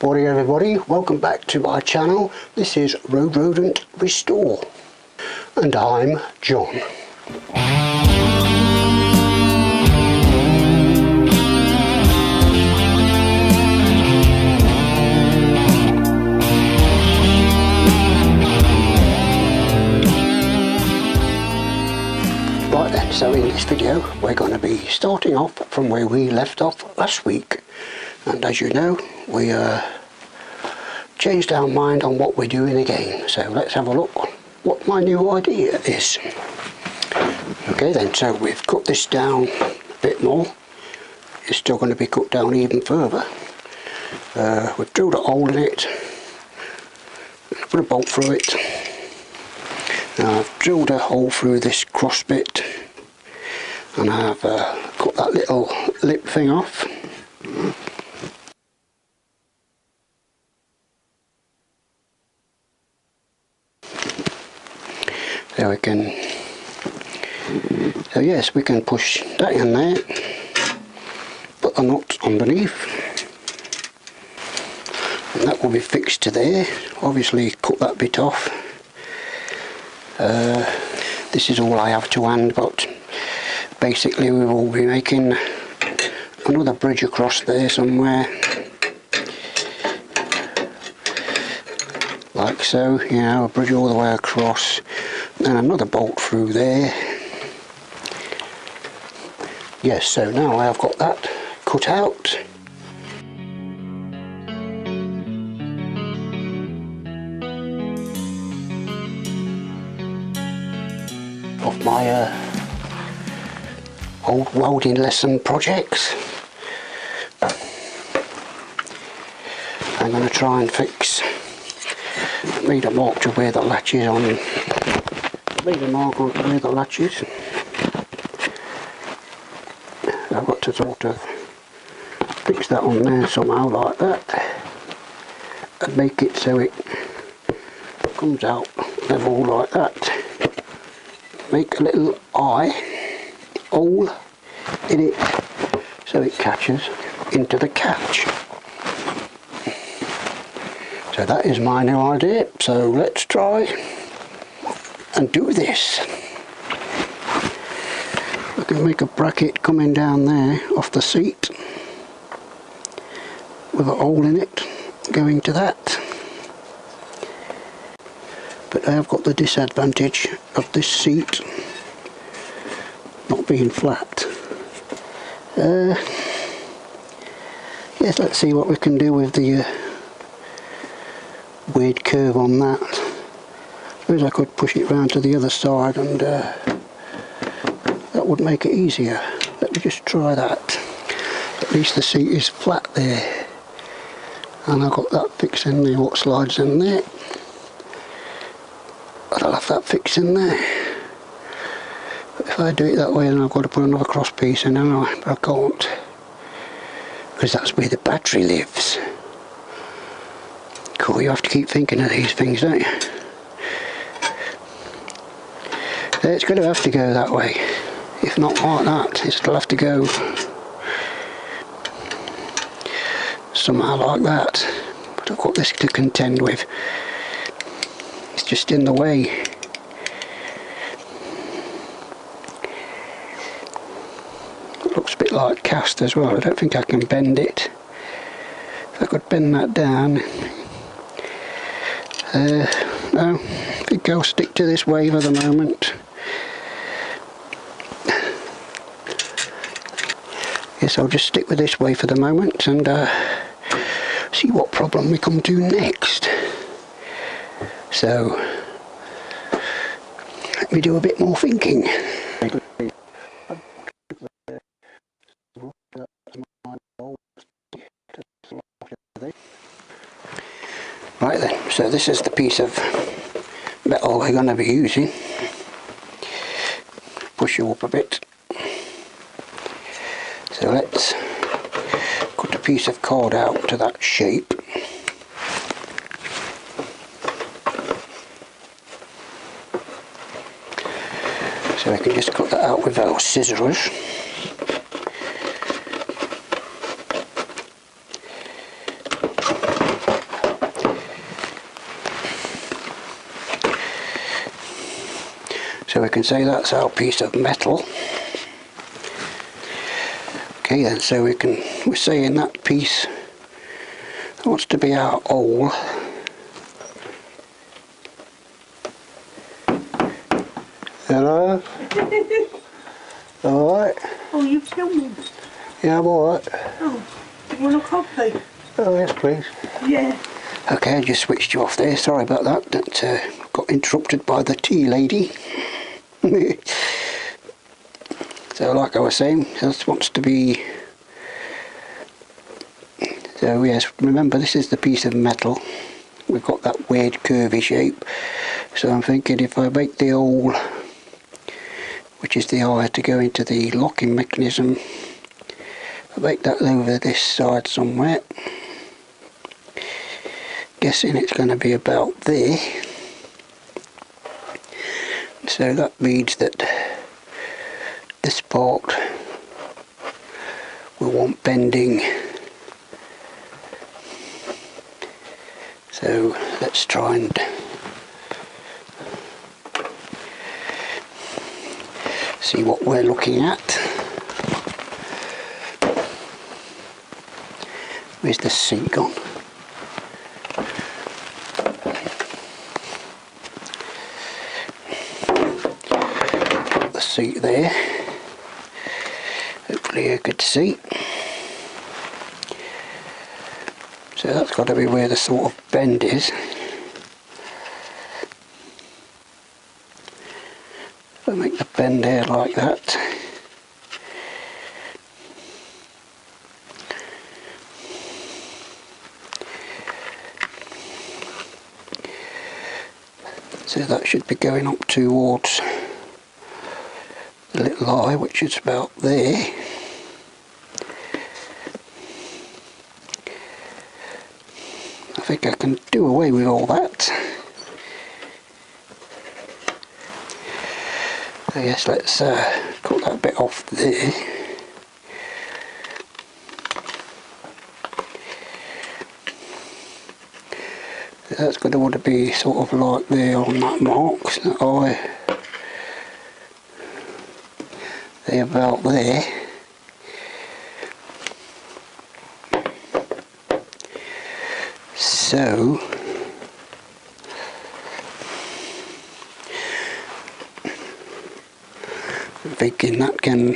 Morning everybody, welcome back to my channel. This is Road Rodent Restore and I'm John. Right then, so in this video we're going to be starting off from where we left off last week, and as you know we changed our mind on what we're doing again, so let's have a look what my new idea is. Okay then, so we've cut this down a bit more. It's still going to be cut down even further. We've drilled a hole in it, put a bolt through it. Now I've drilled a hole through this cross bit and I've cut that little lip thing off. So we can, so yes, we can push that in there, put the nut underneath, and that will be fixed to there. Obviously cut that bit off. This is all I have to hand, but basically we will be making another bridge across there somewhere, like so, you know, a bridge all the way across, and another bolt through there. Yes, so now I have got that cut out. Of my old welding lesson projects. I'm going to try and fix, made a mark to where the latch is on, made a mark on where the latch is. I've got to sort of fix that on there somehow like that and make it so it comes out level like that. Make a little eye hole in it so it catches into the catch. So that is my new idea, so let's try and do this. I can make a bracket coming down there off the seat with a hole in it going to that. But I have got the disadvantage of this seat not being flat. Yes, let's see what we can do with the weird curve on that. I suppose I could push it round to the other side and that would make it easier. Let me just try that. At least the seat is flat there. And I've got that fixed in there, what slides in there. But I'll have that fixed in there. But if I do it that way, then I've got to put another cross piece in, haven't I? But I can't, because that's where the battery lives. Cool, you have to keep thinking of these things, don't you? So it's going to have to go that way. If not like that, it'll have to go somehow like that. But I've got this to contend with. It's just in the way. It looks a bit like cast as well. I don't think I can bend it. If I could bend that down. No, I think I'll stick to this way for the moment. Yes, I'll just stick with this way for the moment and see what problem we come to next. So, let me do a bit more thinking. Right then, so this is the piece of metal we're going to be using. Push you up a bit. So let's cut a piece of cord out to that shape. So I can just cut that out with those scissors. So we can say that's our piece of metal. Okay then, so we're saying that piece wants to be our hole. Hello? Alright? Oh, you filming? Yeah, I'm alright. Oh, you want a copy? Oh yes please. Yeah. Okay, I just switched you off there, sorry about that. That got interrupted by the tea lady. So like I was saying, this wants to be... So yes, remember this is the piece of metal. We've got that weird curvy shape. So I'm thinking if I make the hole, which is the eye to go into the locking mechanism, I make that over this side somewhere. Guessing it's going to be about there. So that means that this part we want bending. So let's try and see what we're looking at. Where's the seat gone? Put the seat there. Hopefully you could see. So that's got to be where the sort of bend is. I'll make the bend there like that. So that should be going up towards the little eye, which is about there. I think I can do away with all that. So yes, let's cut that bit off there. So that's going to want to be sort of like there on that mark, that eye. There, about there. So I'm thinking that can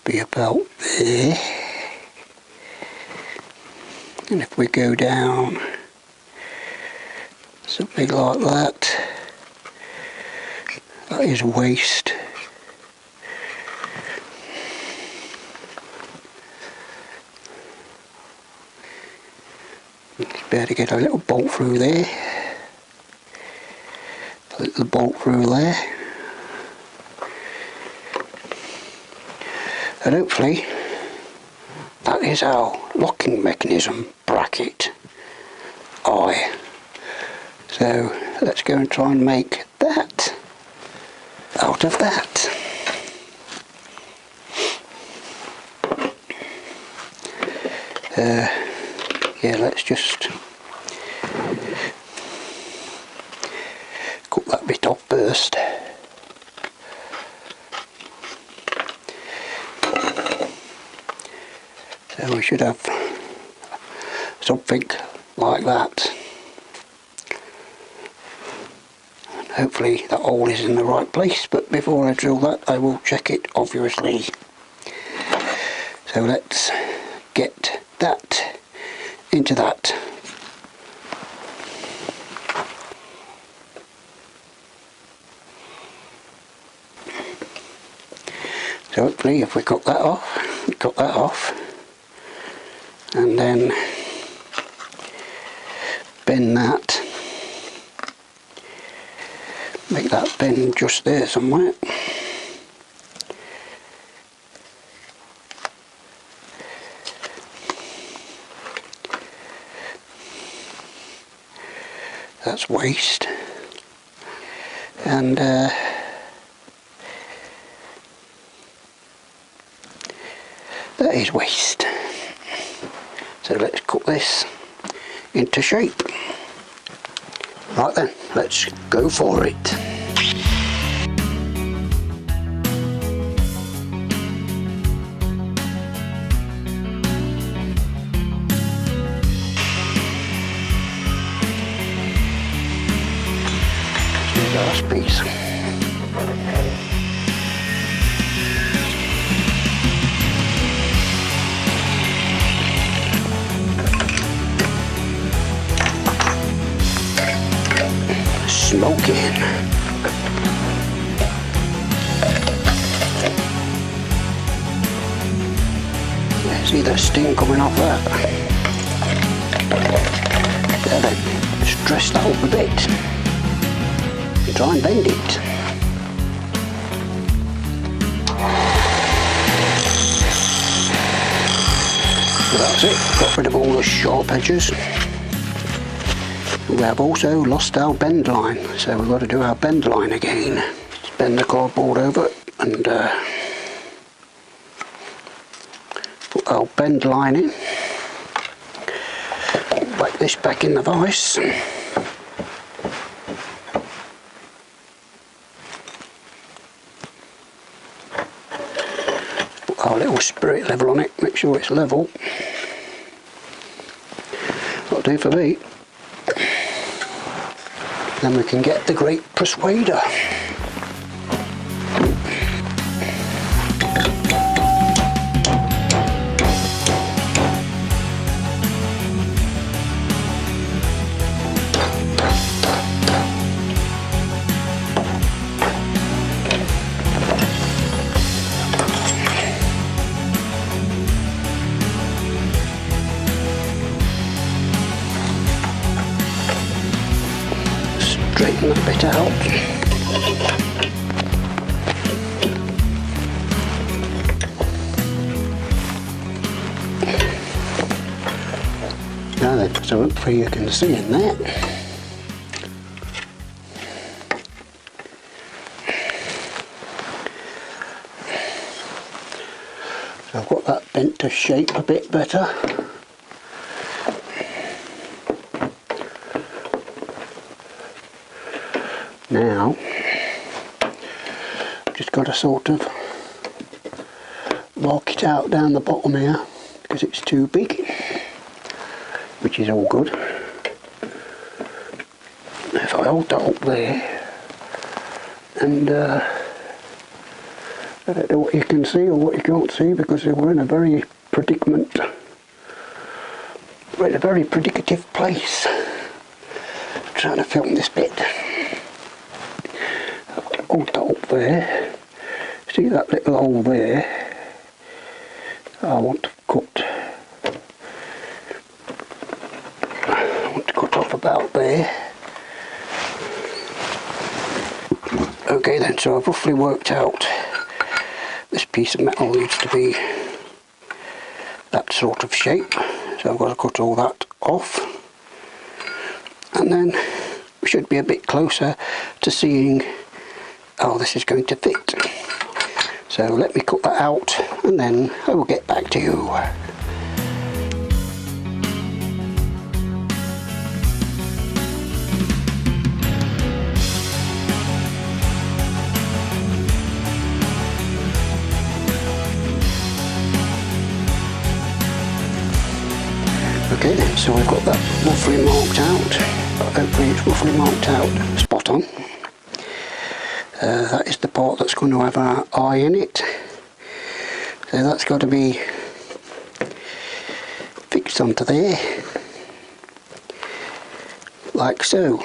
be about there, and if we go down something like that, that is waste. Better to get a little bolt through there, a little bolt through there, and hopefully that is our locking mechanism bracket eye. So let's go and try and make that out of that. Yeah, let's just cut that bit off first. So we should have something like that. And hopefully that hole is in the right place, but before I drill that I will check it obviously. So let's get that into that. So hopefully if we cut that off, and then bend that, make that bend just there somewhere. That's waste, and that is waste. So let's cut this into shape. Right then, let's go for it. last piece. Smoking. See that steam coming off that? There then, stress that up a bit. Try and bend it. So that's it, got rid of all the sharp edges. We have also lost our bend line, so we've got to do our bend line again. Just bend the cardboard over and put our bend line in. Whack this back in the vise. Put our little spirit level on it, make sure it's level. That'll do for me. Then we can get the great persuader. Straighten that bit out. Now then, so hopefully you can see in there. So I've got that bent to shape a bit better. Now, just got to sort of mark it out down the bottom here because it's too big, which is all good. If I hold that up there, and I don't know what you can see or what you can't see because we're in a very predicament, we're in a very predicative place. I'm trying to film this bit. Hold that up there. See that little hole there? I want to cut off about there. Okay then, so I've roughly worked out this piece of metal needs to be that sort of shape, so I've got to cut all that off, and then we should be a bit closer to seeing how this is going to fit. So let me cut that out and then I will get back to you. Okay then, so I've got that roughly marked out. Hopefully it's roughly marked out, spot on. That is the part that's going to have our eye in it. So that's got to be fixed onto there, like so.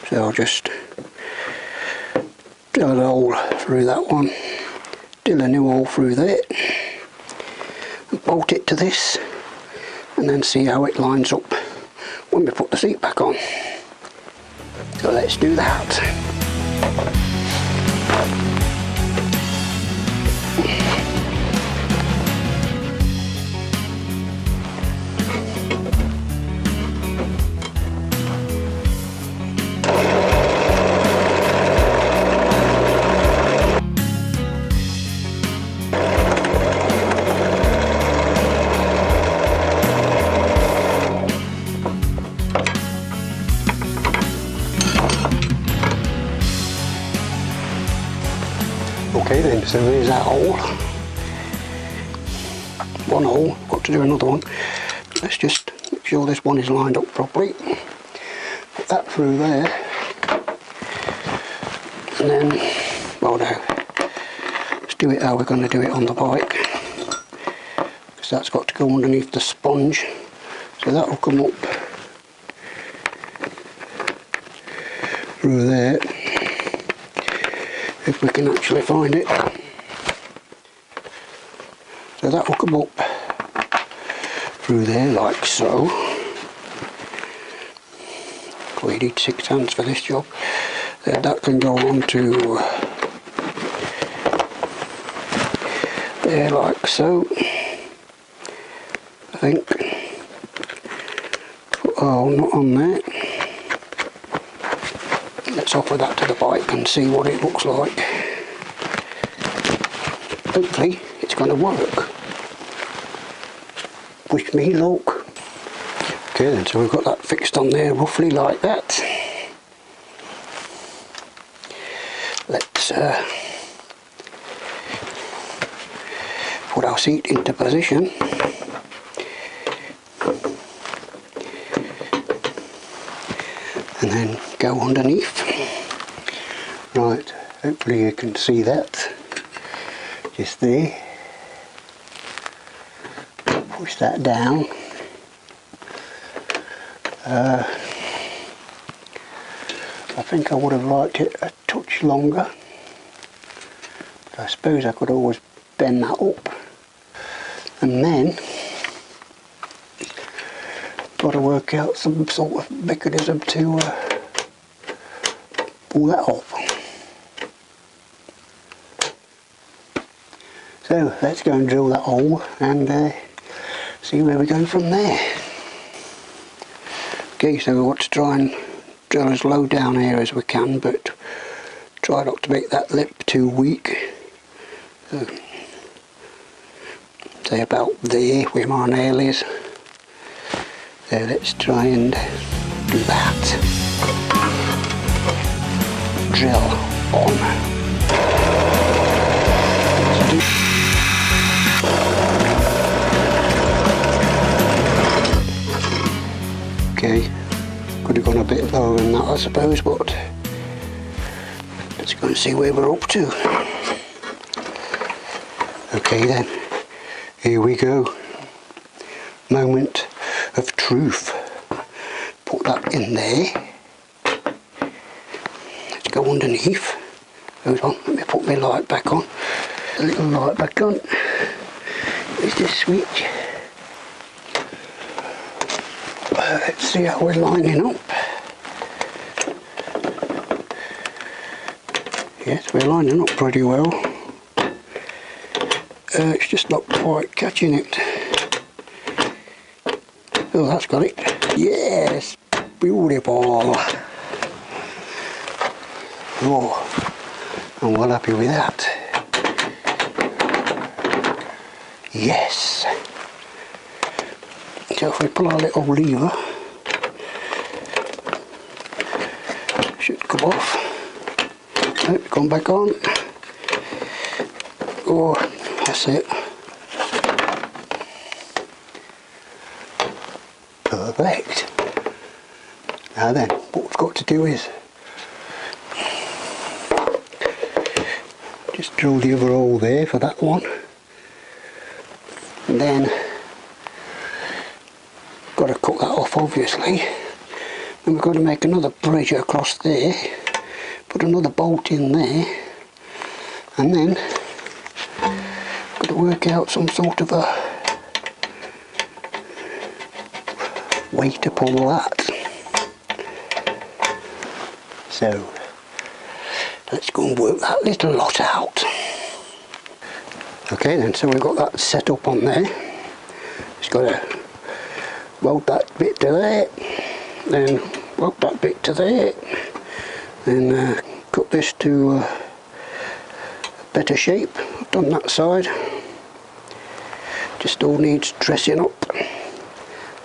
So I'll just drill a hole through that one, drill a new hole through there, and bolt it to this, and then see how it lines up when we put the seat back on. So let's do that. Okay then, so here's that hole. One hole, got to do another one. Let's just make sure this one is lined up properly. Put that through there. And then, well no, let's do it how we're going to do it on the bike, because that's got to go underneath the sponge, so that will come up through there, if we can actually find it. So that will come up through there like so. We need 6 hands for this job. Then that can go on to there like so, I think. Oh, not on there. Let's offer that to the bike and see what it looks like. Hopefully it's going to work. Wish me luck. Okay then, so we've got that fixed on there roughly like that. Let's put our seat into position. And then go underneath. Right, hopefully you can see that. Just there. Push that down. I think I would have liked it a touch longer. But I suppose I could always bend that up. And then got to work out some sort of mechanism to pull that off. So let's go and drill that hole and see where we go from there. Okay, so we want to try and drill as low down here as we can, but try not to make that lip too weak. So, say about there where my nail is. So let's try and do that. Drill on. Okay, could have gone a bit lower than that I suppose, but let's go and see where we're up to. Okay then, here we go. Moment of truth. Put that in there. Let's go underneath. Hold on, let me put my light back on. A little light back on. Is this switch? Let's see how we're lining up. Yes, we're lining up pretty well. It's just not quite catching it. Oh, that's got it. Yes, beautiful. Oh, I'm well happy with that. Yes. So if we pull our little lever, should come off. Oh, come back on. Oh, that's it. Perfect. Now then, what we've got to do is just drill the other hole there for that one, and then got to cut that off obviously. Then we've got to make another bridge across there, put another bolt in there, and then got to work out some sort of a way to pull that. So let's go and work that little lot out. Okay then, so we've got that set up on there. Just got to weld that bit to there, then weld that bit to there, then cut this to a better shape. I've done that side. Just all needs dressing up.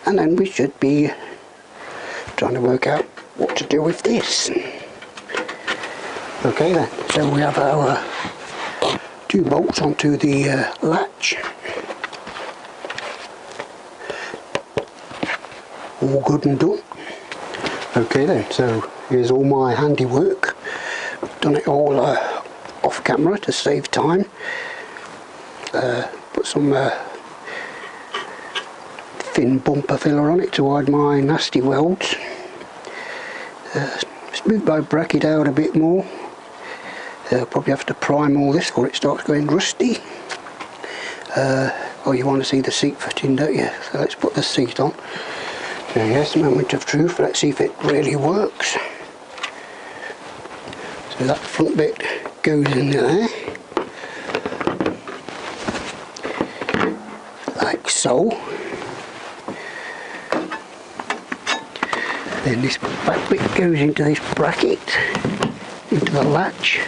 And then we should be trying to work out what to do with this. Okay then, so we have our 2 bolts onto the latch. All good and done. Okay then, so here's all my handiwork. done it all off camera to save time. Put some thin bumper filler on it to hide my nasty welds. Smooth my bracket out a bit more. Probably have to prime all this before it starts going rusty. Oh, you want to see the seat fitting, don't you? So let's put the seat on. So yes, moment of truth. Let's see if it really works. So that front bit goes in there, like so. Then this back bit goes into this bracket, into the latch.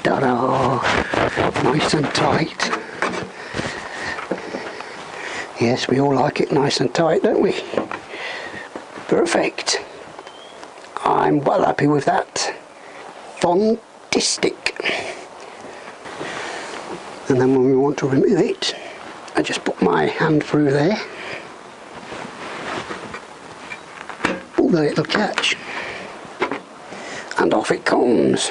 Ta-da! Nice and tight. Yes, we all like it nice and tight, don't we? Perfect. I'm well happy with that. Fantastic. And then when we want to remove it, I just put my hand through there, pull the little catch, and off it comes.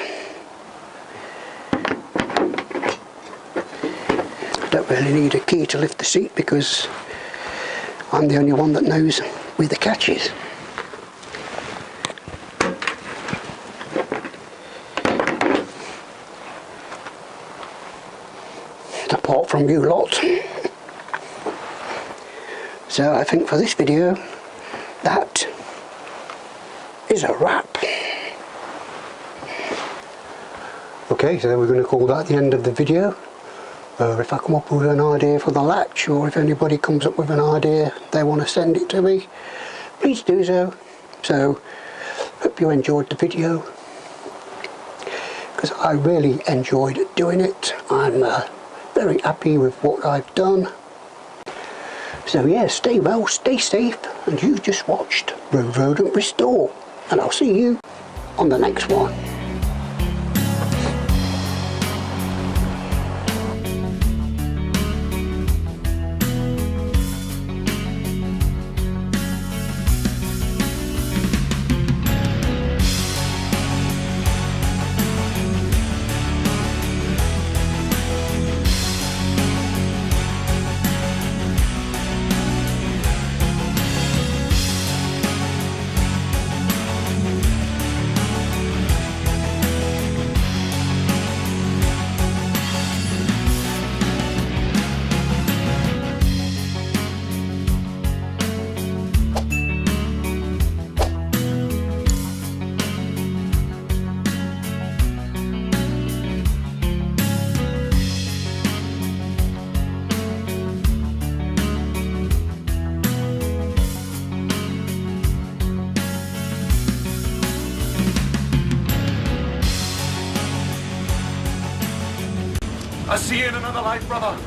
I don't really need a key to lift the seat because I'm the only one that knows where the catch is. Apart from you lot. So I think for this video that is a wrap. Okay, so we're going to call that the end of the video. If I come up with an idea for the latch, or if anybody comes up with an idea they want to send it to me, please do so. So hope you enjoyed the video, because I really enjoyed doing it. I'm very happy with what I've done. So yeah, stay well, stay safe, and you've just watched Road Rodent Restore, and I'll see you on the next one. I'll see you in another life, brother.